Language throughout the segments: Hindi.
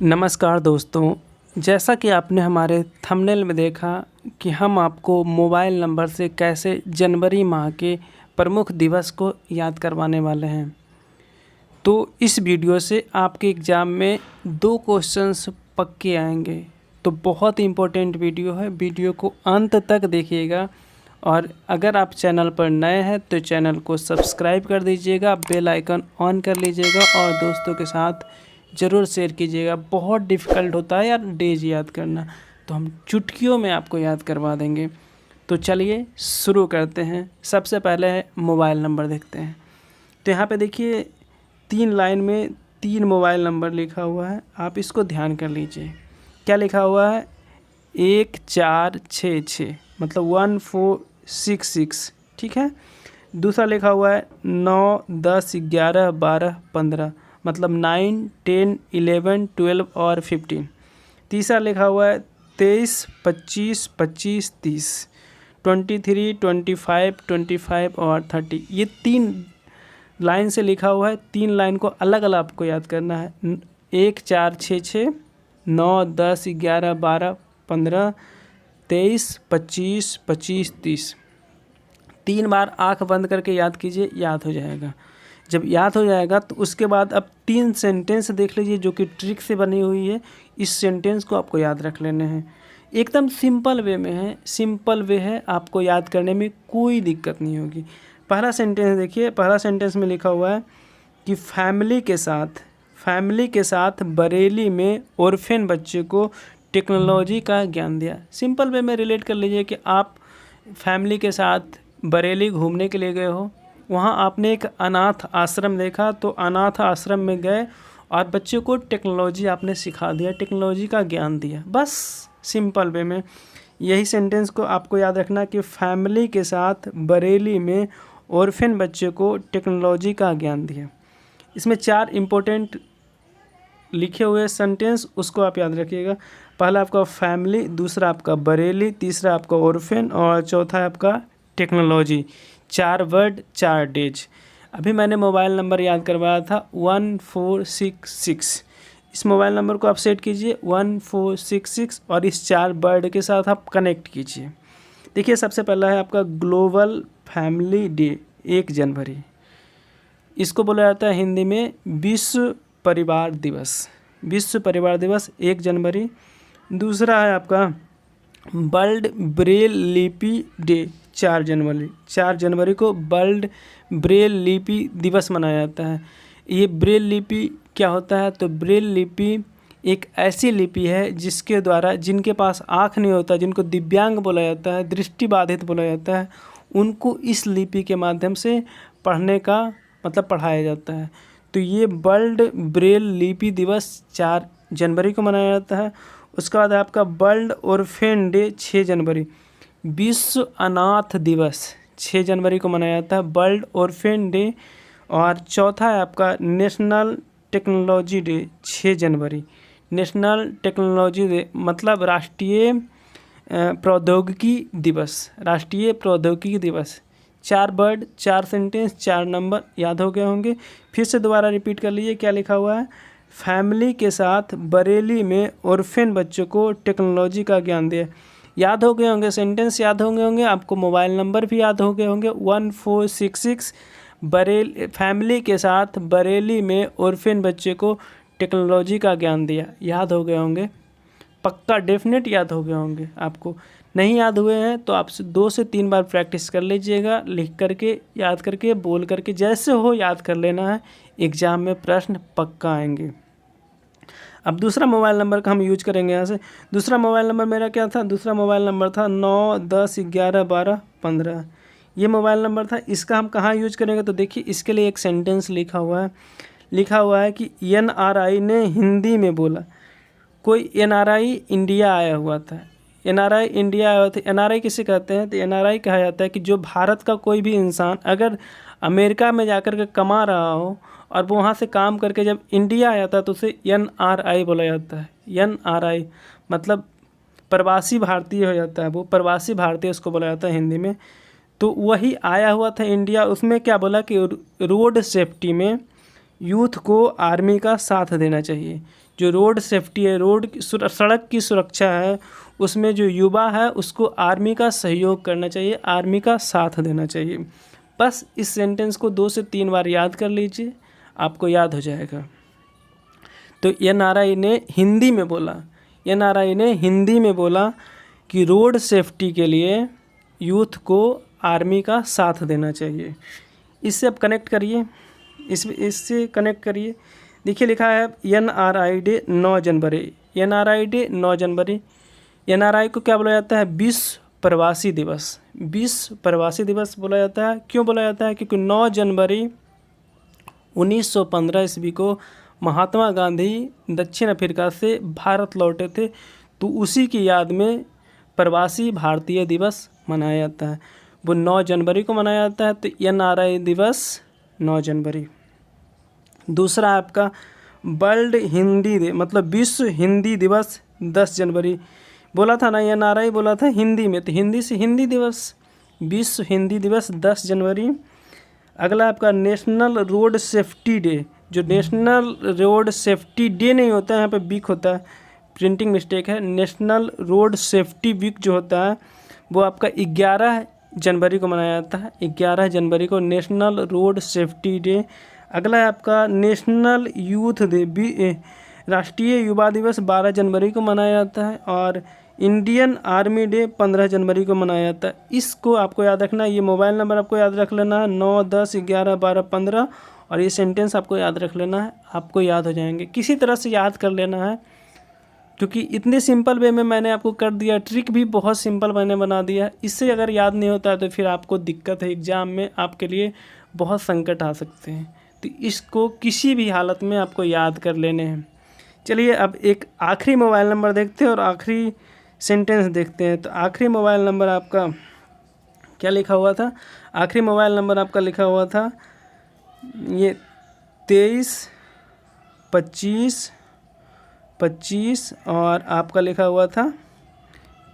नमस्कार दोस्तों, जैसा कि आपने हमारे थंबनेल में देखा कि हम आपको मोबाइल नंबर से कैसे जनवरी माह के प्रमुख दिवस को याद करवाने वाले हैं। तो इस वीडियो से आपके एग्ज़ाम में 2 क्वेश्चंस पक्के आएंगे। तो बहुत ही इम्पोर्टेंट वीडियो है, वीडियो को अंत तक देखिएगा। और अगर आप चैनल पर नए हैं तो चैनल को सब्सक्राइब कर दीजिएगा, बेल आइकन ऑन कर लीजिएगा और दोस्तों के साथ ज़रूर शेयर कीजिएगा। बहुत डिफ़िकल्ट होता है यार डेज याद करना, तो हम चुटकियों में आपको याद करवा देंगे। तो चलिए शुरू करते हैं। सबसे पहले मोबाइल नंबर देखते हैं। तो यहाँ पे देखिए 3 लाइन में 3 मोबाइल नंबर लिखा हुआ है, आप इसको ध्यान कर लीजिए। क्या लिखा हुआ है? 1466 मतलब 1466, ठीक है। दूसरा लिखा हुआ है 9, 10, 11, 12, 15 मतलब 9, 10, 11, 12 और 15। तीसरा लिखा हुआ है 23, 25, 25, 30, 23, 25, 25 और 30। ये 3 लाइन से लिखा हुआ है। 3 लाइन को अलग अलग आपको याद करना है। 1, 4, 6, 6, 9, 10, 11, 12, 15, 23, 25, 25, 30। 3 बार आँख बंद करके याद कीजिए, याद हो जाएगा। जब याद हो जाएगा तो उसके बाद अब 3 सेंटेंस देख लीजिए जो कि ट्रिक से बनी हुई है। इस सेंटेंस को आपको याद रख लेने हैं। एकदम सिंपल वे में है, सिंपल वे है, आपको याद करने में कोई दिक्कत नहीं होगी। पहला सेंटेंस देखिए, पहला सेंटेंस में लिखा हुआ है कि फैमिली के साथ बरेली में ऑर्फेन बच्चे को टेक्नोलॉजी का ज्ञान दिया। सिंपल वे में रिलेट कर लीजिए कि आप फैमिली के साथ बरेली घूमने के लिए गए हो, वहाँ आपने एक अनाथ आश्रम देखा, तो अनाथ आश्रम में गए और बच्चे को टेक्नोलॉजी आपने सिखा दिया, टेक्नोलॉजी का ज्ञान दिया। बस सिंपल वे में यही सेंटेंस को आपको याद रखना कि फैमिली के साथ बरेली में ऑर्फेन बच्चे को टेक्नोलॉजी का ज्ञान दिया। इसमें 4 इम्पोर्टेंट लिखे हुए सेंटेंस, उसको आप याद रखिएगा। पहला आपका फैमिली, दूसरा आपका बरेली, तीसरा आपका ऑर्फेन और चौथा है आपका टेक्नोलॉजी। 4 word 4 days. अभी मैंने मोबाइल नंबर याद करवाया था 1466। इस मोबाइल नंबर को आप सेट कीजिए 1466 और इस 4 वर्ड के साथ आप कनेक्ट कीजिए। देखिए सबसे पहला है आपका ग्लोबल फैमिली डे, 1 जनवरी। इसको बोला जाता है हिंदी में विश्व परिवार दिवस। विश्व परिवार दिवस 1 जनवरी। दूसरा है आपका वर्ल्ड ब्रेल लिपि डे, 4 जनवरी। 4 जनवरी को वर्ल्ड ब्रेल लिपि दिवस मनाया जाता है। ये ब्रेल लिपि क्या होता है? तो ब्रेल लिपि एक ऐसी लिपि है जिसके द्वारा जिनके पास आँख नहीं होता, जिनको दिव्यांग बोला जाता है, दृष्टिबाधित बोला जाता है, उनको इस लिपि के माध्यम से पढ़ने का मतलब पढ़ाया जाता है। तो ये वर्ल्ड ब्रेल लिपि दिवस 4 जनवरी को मनाया जाता है। उसके बाद आपका वर्ल्ड ऑर्फेन डे 6 जनवरी। विश्व अनाथ दिवस 6 जनवरी को मनाया जाता है, वर्ल्ड ऑर्फेन डे। और चौथा है आपका नेशनल टेक्नोलॉजी डे 6 जनवरी। नेशनल टेक्नोलॉजी डे मतलब राष्ट्रीय प्रौद्योगिकी दिवस, राष्ट्रीय प्रौद्योगिकी दिवस। 4 वर्ड 4 सेंटेंस 4 नंबर याद हो गए होंगे। फिर से दोबारा रिपीट कर लीजिए क्या लिखा हुआ है। फैमिली के साथ बरेली में ऑर्फेन बच्चों को टेक्नोलॉजी का ज्ञान दिया। याद हो गए होंगे, सेंटेंस याद हो गए होंगे, आपको मोबाइल नंबर भी याद हो गए होंगे। 1466 फैमिली के साथ बरेली में ऑर्फेन बच्चे को टेक्नोलॉजी का ज्ञान दिया। याद हो गए होंगे, पक्का डेफिनेट याद हो गए होंगे। आपको नहीं याद हुए हैं तो आप 2 से 3 बार प्रैक्टिस कर लीजिएगा, लिख करके, याद करके, बोल करके, जैसे हो याद कर लेना है। एग्ज़ाम में प्रश्न पक्का आएंगे। अब दूसरा मोबाइल नंबर का हम यूज करेंगे यहाँ से। दूसरा मोबाइल नंबर मेरा क्या था? दूसरा मोबाइल नंबर था 9, 10, 11, 12, 15। ये मोबाइल नंबर था। इसका हम कहाँ यूज करेंगे? तो देखिए इसके लिए एक सेंटेंस लिखा हुआ है कि NRI ने हिंदी में बोला। कोई NRI इंडिया आया हुआ था। NRI इंडिया आया हुआ था। NRI किसे कहते हैं? तो NRI कहा जाता है कि जो भारत का कोई भी इंसान अगर अमेरिका में जाकर के कमा रहा हो और वो वहाँ से काम करके जब इंडिया आया था तो उसे NRI बोला जाता है। NRI मतलब प्रवासी भारतीय हो जाता है, वो प्रवासी भारतीय उसको बोला जाता है हिंदी में। तो वही आया हुआ था इंडिया। उसमें क्या बोला कि रोड सेफ्टी में यूथ को आर्मी का साथ देना चाहिए। जो रोड सेफ्टी है, सड़क की सुरक्षा है, उसमें जो युवा है उसको आर्मी का सहयोग करना चाहिए, आर्मी का साथ देना चाहिए। बस इस सेंटेंस को 2 से 3 बार याद कर लीजिए, आपको याद हो जाएगा। तो एनआरआई ने हिंदी में बोला कि रोड सेफ्टी के लिए यूथ को आर्मी का साथ देना चाहिए। इससे आप कनेक्ट करिए, इससे कनेक्ट करिए। देखिए लिखा है एनआरआई डे 9 जनवरी, एनआरआई डे 9 जनवरी। एनआरआई को क्या बोला जाता है? विश्व प्रवासी दिवस, विश्व प्रवासी दिवस बोला जाता है। क्यों बोला जाता है? क्योंकि 9 जनवरी 1915 ईस्वी को महात्मा गांधी दक्षिण अफ्रीका से भारत लौटे थे, तो उसी की याद में प्रवासी भारतीय दिवस मनाया जाता है। वो 9 जनवरी को मनाया जाता है, तो एनआरआई दिवस 9 जनवरी। दूसरा आपका वर्ल्ड हिंदी डे, मतलब विश्व हिंदी दिवस 10 जनवरी। बोला था ना, एनआरआई बोला था हिंदी में, तो हिंदी से हिंदी दिवस, विश्व हिंदी दिवस 10 जनवरी। अगला आपका नेशनल रोड सेफ्टी डे, जो नेशनल रोड सेफ्टी डे नहीं होता है, यहाँ पे वीक होता है, प्रिंटिंग मिस्टेक है। नेशनल रोड सेफ्टी वीक जो होता है वो आपका 11 जनवरी को मनाया जाता है, 11 जनवरी को नेशनल रोड सेफ्टी डे। अगला है आपका नेशनल यूथ डे, राष्ट्रीय युवा दिवस 12 जनवरी को मनाया जाता है, और इंडियन आर्मी डे 15 जनवरी को मनाया जाता है। इसको आपको याद रखना है, ये मोबाइल नंबर आपको याद रख लेना है 9, 10, 11, 12, 15, और ये सेंटेंस आपको याद रख लेना है, आपको याद हो जाएंगे। किसी तरह से याद कर लेना है, क्योंकि इतने सिंपल वे में मैंने आपको कर दिया, ट्रिक भी बहुत सिंपल मैंने बना दिया। इससे अगर याद नहीं होता है तो फिर आपको दिक्कत है, एग्ज़ाम में आपके लिए बहुत संकट आ सकते हैं। तो इसको किसी भी हालत में आपको याद कर लेने हैं। चलिए अब एक आखिरी मोबाइल नंबर देखते हैं और आखिरी सेंटेंस देखते हैं। तो आखिरी मोबाइल नंबर आपका क्या लिखा हुआ था? आखिरी मोबाइल नंबर आपका लिखा हुआ था ये 23 25 और आपका लिखा हुआ था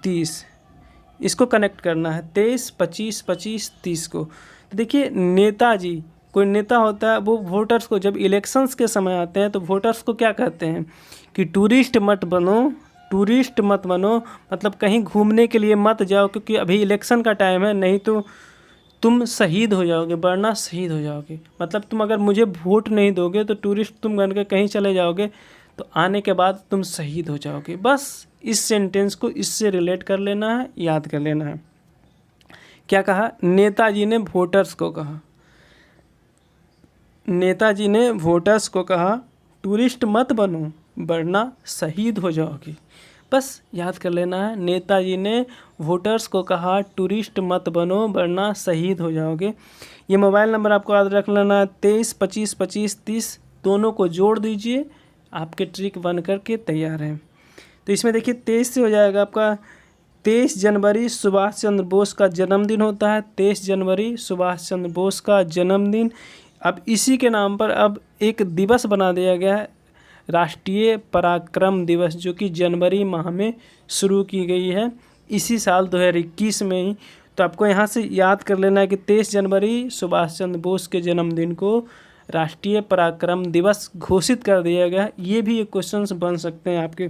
30। इसको कनेक्ट करना है 23 25 25 30 को। तो देखिए नेताजी, कोई नेता होता है, वो वोटर्स को जब इलेक्शंस के समय आते हैं तो वोटर्स को क्या कहते हैं कि टूरिस्ट मत बनो, मतलब कहीं घूमने के लिए मत जाओ, क्योंकि अभी इलेक्शन का टाइम है, नहीं तो तुम शहीद हो जाओगे, वरना शहीद हो जाओगे। मतलब तुम अगर मुझे वोट नहीं दोगे तो टूरिस्ट तुम बन के कहीं चले जाओगे, तो आने के बाद तुम शहीद हो जाओगे। बस इस सेंटेंस को इससे रिलेट कर लेना है, याद कर लेना है। क्या कहा? नेताजी ने वोटर्स को कहा, नेताजी ने वोटर्स को कहा टूरिस्ट मत बनो वरना शहीद हो जाओगे। बस याद कर लेना है, नेताजी ने वोटर्स को कहा टूरिस्ट मत बनो वरना शहीद हो जाओगे। ये मोबाइल नंबर आपको याद रख लेना है 23 25 25 30, दोनों को जोड़ दीजिए, आपके ट्रिक बन करके तैयार है। तो इसमें देखिए 23 से हो जाएगा आपका 23 जनवरी सुभाष चंद्र बोस का जन्मदिन होता है, 23 जनवरी सुभाष चंद्र बोस का जन्मदिन। अब इसी के नाम पर अब एक दिवस बना दिया गया है, राष्ट्रीय पराक्रम दिवस, जो कि जनवरी माह में शुरू की गई है, इसी साल 2021 में ही। तो आपको यहाँ से याद कर लेना है कि 23 जनवरी सुभाष चंद्र बोस के जन्मदिन को राष्ट्रीय पराक्रम दिवस घोषित कर दिया गया। ये भी एक क्वेश्चंस बन सकते हैं आपके।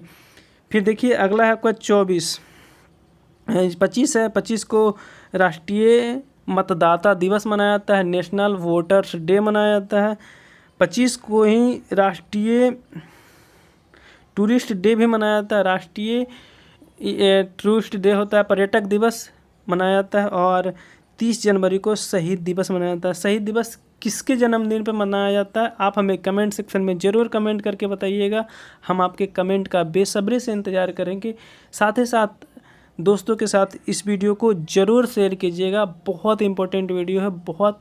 फिर देखिए अगला है आपका 25 है, 25 को राष्ट्रीय मतदाता दिवस मनाया जाता है, नेशनल वोटर्स डे मनाया जाता है। 25 को ही राष्ट्रीय टूरिस्ट डे भी मनाया जाता है, राष्ट्रीय टूरिस्ट डे होता है, पर्यटक दिवस मनाया जाता है। और 30 जनवरी को शहीद दिवस मनाया जाता है। शहीद दिवस किसके जन्मदिन पर मनाया जाता है, आप हमें कमेंट सेक्शन में ज़रूर कमेंट करके बताइएगा, हम आपके कमेंट का बेसब्री से इंतज़ार करेंगे। साथ ही साथ दोस्तों के साथ इस वीडियो को ज़रूर शेयर कीजिएगा, बहुत इंपॉर्टेंट वीडियो है, बहुत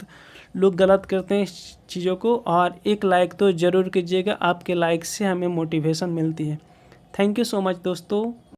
लोग गलत करते हैं इस चीज़ों को, और एक लाइक तो ज़रूर कीजिएगा, आपके लाइक से हमें मोटिवेशन मिलती है। थैंक यू सो मच दोस्तों।